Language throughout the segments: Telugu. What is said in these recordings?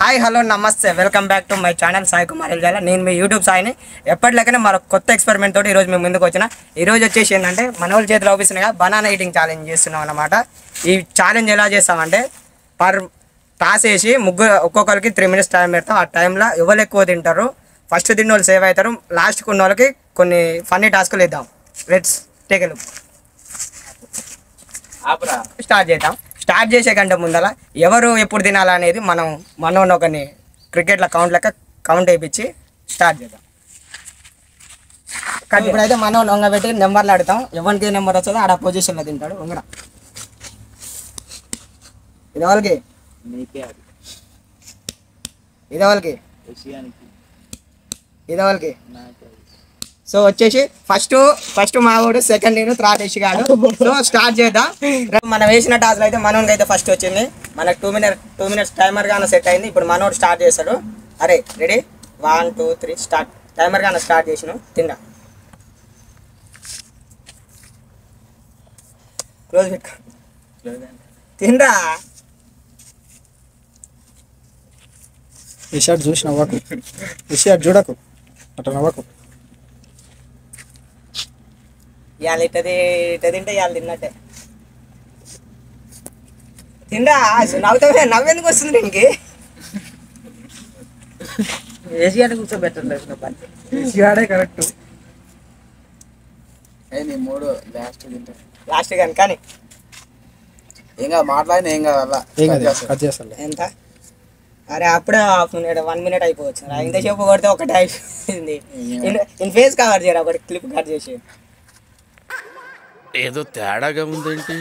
హాయ్ హలో నమస్తే welcome back to my channel Sai Kumar Eljala. నేను మీ యూట్యూబ్ సాయిని. ఎప్పటిలాగానే మరో కొత్త ఎక్స్పెరిమెంట్ తోటి ఈరోజు మేము ముందుకు వచ్చిన. ఈరోజు వచ్చేసి ఏంటంటే మన వాళ్ళ చేతిలో ఆఫీస్గా బనానా ఈటింగ్ ఛాలెంజ్ చేస్తున్నాం అన్నమాట. ఈ ఛాలెంజ్ ఎలా చేస్తామంటే పర్ టాస్ వేసి ఒక్కొక్కరికి 3 minutes టైం పెడతాం. ఆ టైంలో ఎవరు ఎక్కువ తింటారు, ఫస్ట్ తిన్న వాళ్ళు సేవ్ అవుతారు, లాస్ట్కి ఉన్న వాళ్ళకి కొన్ని ఫన్నీ టాస్కులు ఇద్దాం. Let's take a look. Start చేద్దాం. స్టార్ట్ చేసే కంటే ముందర ఎవరు ఎప్పుడు తినాలనేది మనం ఒకరిని క్రికెట్లో కౌంట్ వేయించి స్టార్ట్ చేద్దాం. కానీ ఇప్పుడైతే మనం వంగ పెట్టి నెంబర్లు ఆడతాం. ఎవరికి నెంబర్ వస్తుందో ఆడ పొజిషన్లో తింటాడు. వంగడ ఇది వాళ్ళకి సో వచ్చేసి ఫస్ట్ మావాడు, సెకండ్ నేను, థర్డ్ యష్గాడు. సో స్టార్ట్ చేద్దాం. మనం వేసిన టాస్క్లో అయితే మనోనికి అయితే ఫస్ట్ వచ్చింది. మనకు 2 minutes టైమర్ గానే సెట్ అయింది. ఇప్పుడు మనోడు స్టార్ట్ చేస్తాడు. అరే రెడీ 1 2 3 స్టార్ట్. టైమర్ గానే స్టార్ట్ చేసినాం. తిండా క్లోజ్ పెట్టుకో. తిండా ఈ షర్ట్ చూసి నవ్వకు, ఈ షర్ట్ చూడకు, అట్లా నవ్వకు. ఇవాళ ఇట్ట తింటే ఇవాళ తిన్నట్టే. తిండా నవ్వెందుకు వస్తుంది దీనికి? ఏసీఆర్ కూర్చోబెట్టలేదు. ఏసీఆడే కరెక్ట్. లాస్ట్ కానీ ఏం కాదు, మాట్లాడిన ఏం కాదు. అలా ఏం కాదు, కట్ చేస్తాను. ఎంత? అరే అప్పుడే 1 minute అయిపోవచ్చు. ఇంతసేపు కొడితే ఒకటి అయిపోయింది. ఇన్ ఫేస్ కవర్ చేయరా, ఒకటి క్లిప్ కట్ చేసి. ఏదో తేడాగా ఉందేంటి?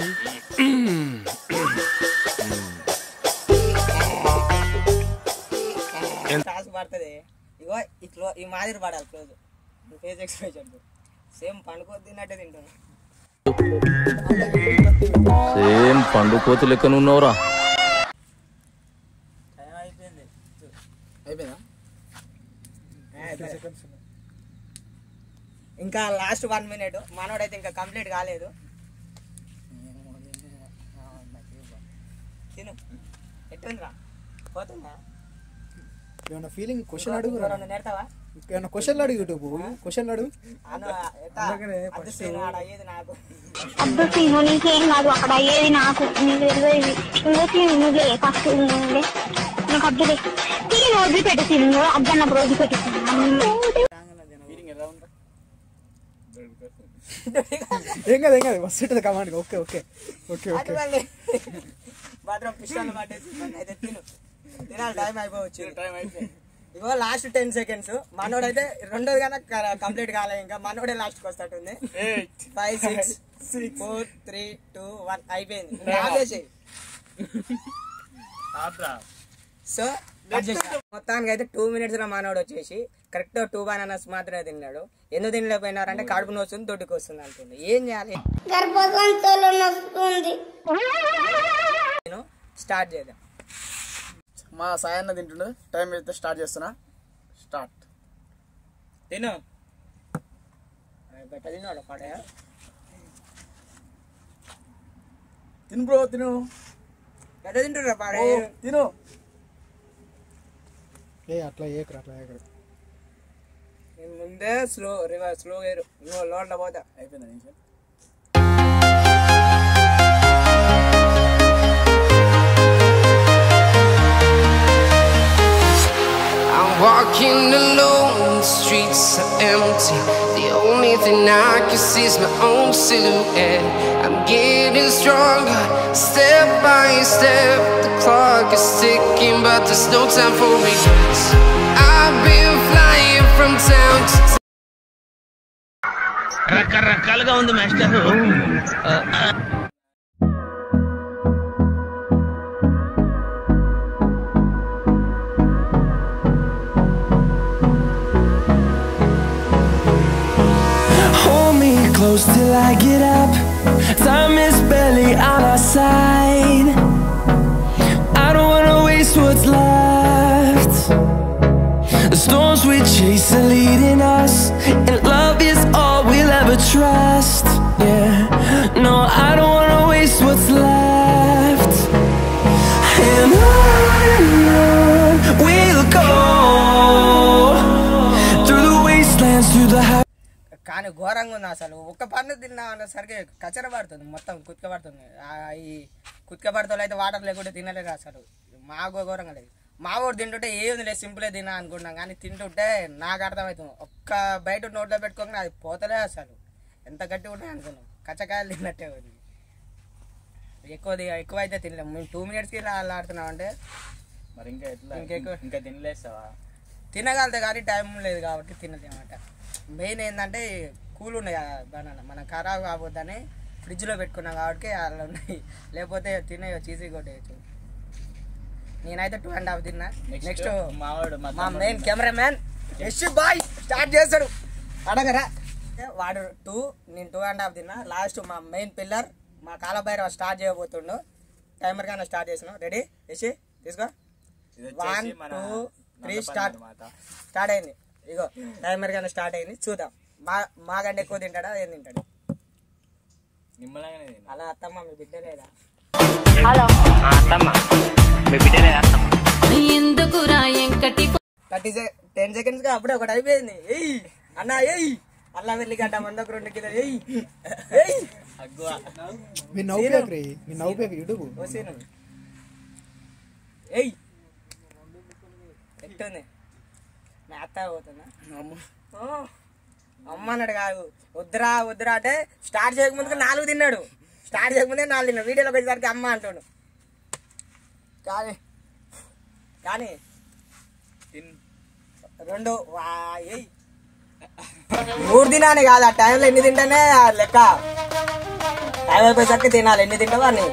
టాస్క్ పడుతుంది. ఇగో ఇట్లా ఈ మాదిరి పడాలి క్లోజ్. ఫేస్ ఎక్స్ప్రెషన్ సేమ్ పండుకోద్ది తిన్నట్టే తింటున్నా. సేమ్ పండు కోతి లెక్కన ఉన్నావురా. అయిపోయిందా? ఇంకా లాస్ట్ 1 minute. మనోడైతే ఇంకా కంప్లీట్ కాలేదు. తిను. ఎట్టుందిరా? పోతుందా? ఏమన్నా ఫీలింగ్ క్వశ్చన్ అడుగు. నేర్తావా? ఏమన్నా క్వశ్చన్లు అడుగు, యూట్యూబ్ క్వశ్చన్లు అడుగు. అయ్యేది నాకు అద్దసీను నీకేం కాదు, అక్కడ అయ్యేది నాకు. నీకు తెలియదు. నువ్వులే ఫస్ట్ నాకు అద్దలే తిని రోజు పెట్టేసింది. అద్దన్నప్పుడు రోజు పెట్టేసింది. ఏం కాదు, ఏం కాదు, వస్తుంటుంది command. Okay okay okay okay. మాత్రం పిస్టల్ పట్టేసి అయితే తినాలి. టైం అయిపోవచ్చు. ఇగో లాస్ట్ 10 seconds. మనోడైతే రెండోది కన్నా కంప్లీట్ కాలే. ఇంకా మనోడే లాస్ట్కి వస్తాటుంది. 5 6 4 3 2 1 అయిపోయింది. సో మొత్తానికి అయితే 2 minutes లో మనోడు వచ్చేసి కరెక్ట్ 2 bananas మాత్రమే తిన్నాడు. ఎందుకు తినలేకపోయినారంటే కడుపు నొస్తుంది, దొడ్డుకు వస్తుంది అంటుంది. ఏం చేయాలి? నేను స్టార్ట్ చేద్దాం. మా సాయన్న తింటుండు. టైం అయితే స్టార్ట్ చేస్తున్నా. స్టార్ట్. తిను. బెట్ట తిన్నాడు పడే. తిను బ్రో, తిను. బెట్ట తింటురా పాడే. తిను. అట్లా ఏకరు, అట్లా ఏకరు. నేను ముందే స్లో వేరు. నువ్వు లోన్లో పోతా. అయిపోయిందా నిమిషం? Walking alone, the streets are empty. The only thing I can see is my own silhouette. I'm getting stronger, step by step. The clock is ticking, but there's no time for regrets. I've been flying from town to town. రకరకాలుగా ఉంది master. Close till I get up. Time is barely on our side. I don't wanna waste what's left. The storms we chase are leading us, and love is all we'll ever trust. Yeah, no, I don't wanna waste what's left. And on కానీ ఘోరంగా ఉంది అసలు. ఒక్క పండు తిన్నా అనేసరికి కచ్చర పడుతుంది, మొత్తం కుత్క పడుతుంది. ఈ కుత్క పడుతుంది అయితే వాటర్ లేకుంటే తినలేదు అసలు. మాకు ఘోరంగా లేదు. మా ఊరు తింటుంటే ఏముంది లేదు, సింపులే తిన్నా అనుకున్నాం. కానీ తింటుంటే నాకు అర్థమవుతుంది, ఒక్క బయట నోట్లో పెట్టుకోగానే అది పోతలే అసలు. ఎంత గట్టిగా ఉంటాయి అనుకున్నాం, కచ్చకాయలు తిన్నట్టే ఉంది. ఎక్కువ అయితే తినలేము. మేము 2 minutesకి ఇలా ఆడుతున్నాం అంటే మరి ఇంకా ఎట్లా ఇంకా తినలేస్తావా? తినగలుగుతా కానీ టైం లేదు కాబట్టి తినలేమాట. మెయిన్ ఏంటంటే కూల్ ఉన్నాయి బనానా, మనం ఖరాబ్ కావద్దని ఫ్రిడ్జ్లో పెట్టుకున్నాం కాబట్టి అలా ఉన్నాయి. లేకపోతే తినేయచ్చు, ఈజీ కొట్టేయచ్చు. నేనైతే 2.5 తిన్నా. నెక్స్ట్ మా మెయిన్ కెమెరామ్యాన్ యశ్ బాయ్ స్టార్ట్ చేస్తాడు. అడగరా వాడు 2, నేను 2.5 తిన్నా. లాస్ట్ మా మెయిన్ పిల్లర్ మా కాలభైరవ స్టార్ట్ చేయబోతుండు. టైమర్ కానీ స్టార్ట్ చేసినాం. రెడీ యశ్ తీసుకో. 1 2 3 స్టార్ట్ అయింది. ఇగో టైమర్ కానీ స్టార్ట్ అయింది. చూద్దాం మాకంటే ఎక్కువ తింటాడా ఏం తింటాడు. అలా అత్తమ్మ మీ బిడ్డ లేదా? హలో 10 seconds అప్పుడే ఒకటి అయిపోయింది. ఎయ్ అన్న ఎయ్ అల్లా వెళ్ళిగడ్డ మందకు 2 కిలోలు ఎయ్ ఎయ్ మీ నవ్వుపేకి యూట్యూబ్ ఎయ్ ఎట్టుంది నా అత్త పోతున్నా. అమ్మ అన్నాడు కాదు, వద్దురా అంటే స్టార్ట్ చేయకముందుకు 4 తిన్నాడు. స్టార్ట్ చేయకముందే 4 తిన్నాడు. వీడియోలోకి వచ్చేసరికి అమ్మ అంటాడు. కానీ 2 3 తినాలి కాదు. ఆ టైంలో ఎన్ని తింటేనే లెక్క. టైం అయిపోయేసరికి తినాలి. ఎన్ని తింటావా అని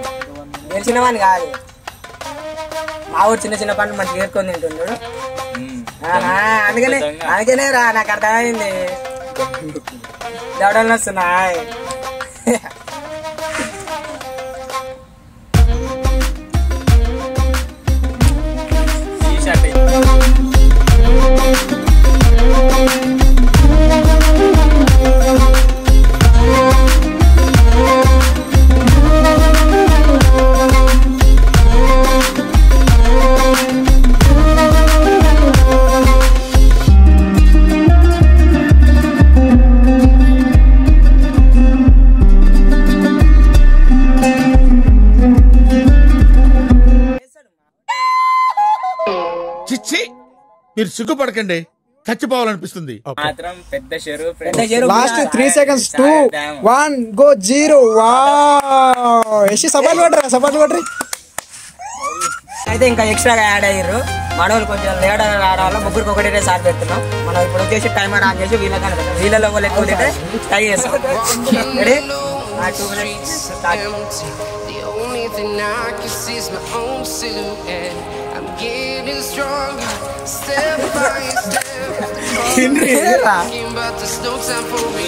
తెలిసినవాని కాదు. మా ఊరు చిన్న పండ్లు మంచిగా ఏరుకొని తింటుండు. అందుకనే రా నాకు అర్థమైంది. దవడలు వస్తున్నాయి. చిచ్చి మీరు సిగ్గుపడకండి, చచ్చిపోవాలనిపిస్తుంది. మాత్రం పెద్ద చెరువు. Last 3 seconds 2 1 go 0. Yash support కొట్టరి. అయితే ఇంకా ఎక్స్ట్రాగా యాడ్ అయ్యారు. మనోళ్ళు కొంచెం లేట్ ఆడాలి. ముగ్గురికి ఒకటే సార్ పెడుతున్నాం. మనం ఇప్పుడు వచ్చేసి టైమర్ ఆన్ చేసి వీళ్ళలో ఎక్కువ తింటే ట్రై చేస్తాం. Ready? Only thing I can see is my own silhouette. I'm getting stronger, step by step. Talking about there's no time for me.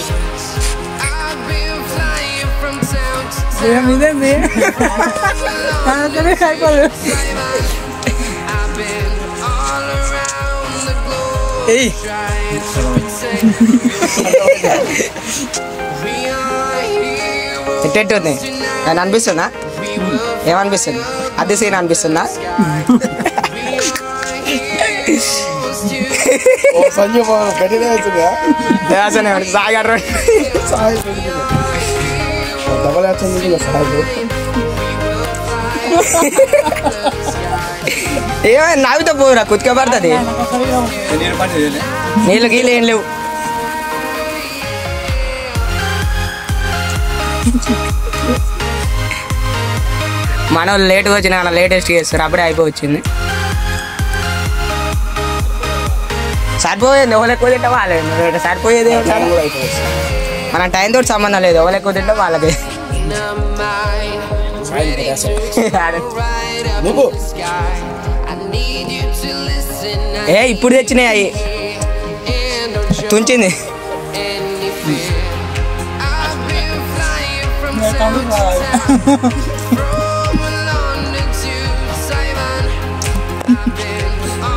I've been flying from town to town. I've been all around the globe trying to protect we are heroes. ఎట్టెట్టుంది నేను అనిపిస్తుందా? ఏమనిపిస్తుంది? అది సీన్ అనిపిస్తుందా? సంజయ్ గట్టిగా డబల్ యాక్షన్ ఏమైనా నావితో పోరా కుతిక పడుతుంది. నీళ్ళు గీళ్ళు ఏం లేవు. మన వాళ్ళు లేట్గా వచ్చిన లేటెస్ట్ చేస్తారు. అప్పుడే అయిపోవచ్చింది. సరిపోయేది ఎవరు ఎక్కువ తింటే వాళ్ళే. సరిపోయేది మన టైం తోటి సంబంధం లేదు. ఎవరు ఎక్కువ తింటే వాళ్ళకి. ఇప్పుడు తెచ్చినాయి అవి తుంచింది.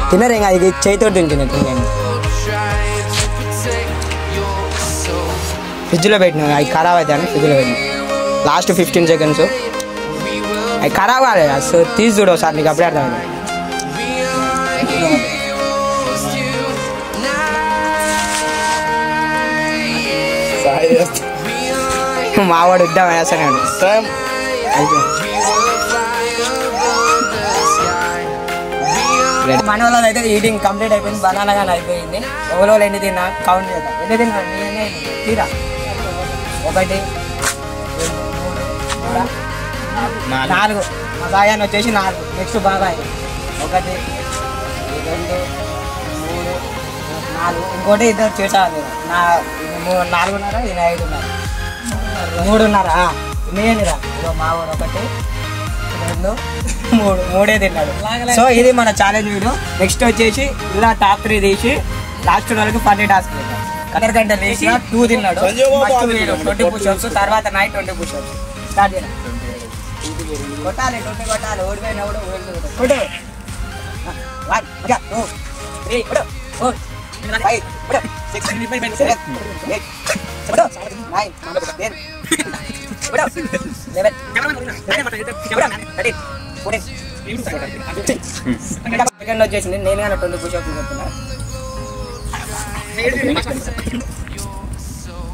తినరు ఇంకా ఇది చేతితో తింటున్నట్టు. ఫ్రిడ్జ్లో పెట్టినా అవి ఖరాబ్ అవుతాయని ఫ్రిడ్జ్లో పెట్టినా. లాస్ట్ 15 seconds అవి ఖరాబ్ కాలేదు. అసలు తీసి చూడు ఒకసారి, నీకు అప్పుడే అర్థమైంది. మావాడు ఉద్దాం వేస్తున్నాడు. మన వాళ్ళది అయితే ఈటింగ్ కంప్లీట్ అయిపోయింది. బనానా కానీ అయిపోయింది. ఎవరో ఎన్ని తిన్నా కౌంట్ చేద్దాం. ఎన్ని తిన్నా తీరా 1 2 3 4 మా సాయాన్ని వచ్చేసి 4. నెక్స్ట్ బాబాయ్ 1 2 3 4. ఇంకోటి ఇద్దరు చేసాను. 4:30 ఈయన 5:30 3:30 నేనురా. ఇదో మా ఊరు 1 2 3 తిన్నాడు. సో ఇది మన ఛాలెంజ్ వీడియో. నెక్స్ట్ వచ్చేసి ఇలా టాప్ 3 తీసి లాస్ట్ వరకు 40 టాస్క్ కలర్ గంట వేసి 2 తిన్నాడు. 20 పుషప్స్, తర్వాత నైట్ 20 పుషప్స్ స్టార్ట్ చేయాలి. కొట్టాలి 20 కొట్టాలి. ఓడిపోయినప్పుడు కొట్టు 1 2 3 4 5 6 7 8 9 10 సెకండ్ వచ్చేసింది. నేను కానీ 20 పుషప్స్ కొడుతున్నా. 5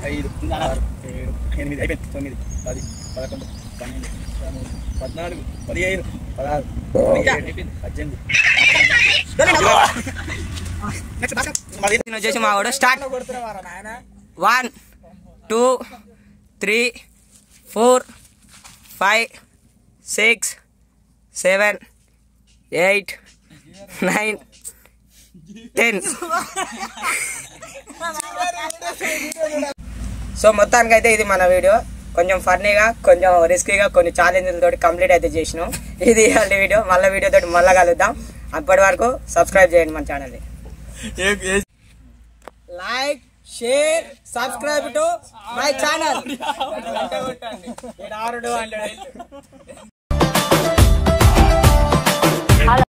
6 7 8 9 10 11 12 13 14 15 16 వచ్చేసి మా వాడు స్టార్ట్. 1 2 3 4 5 6 7 8 9 10. సో మొత్తానికి అయితే ఇది మన వీడియో. కొంచెం ఫన్నీగా, కొంచెం రిస్కీగా, కొన్ని ఛాలెంజ్లతో కంప్లీట్ అయితే చేసినాం. ఇది ఇవాళ వీడియో. మళ్ళీ వీడియోతో మళ్ళీ కలుద్దాం. అప్పటి వరకు సబ్స్క్రైబ్ చేయండి మన ఛానల్ని. Like, share, subscribe to my channel.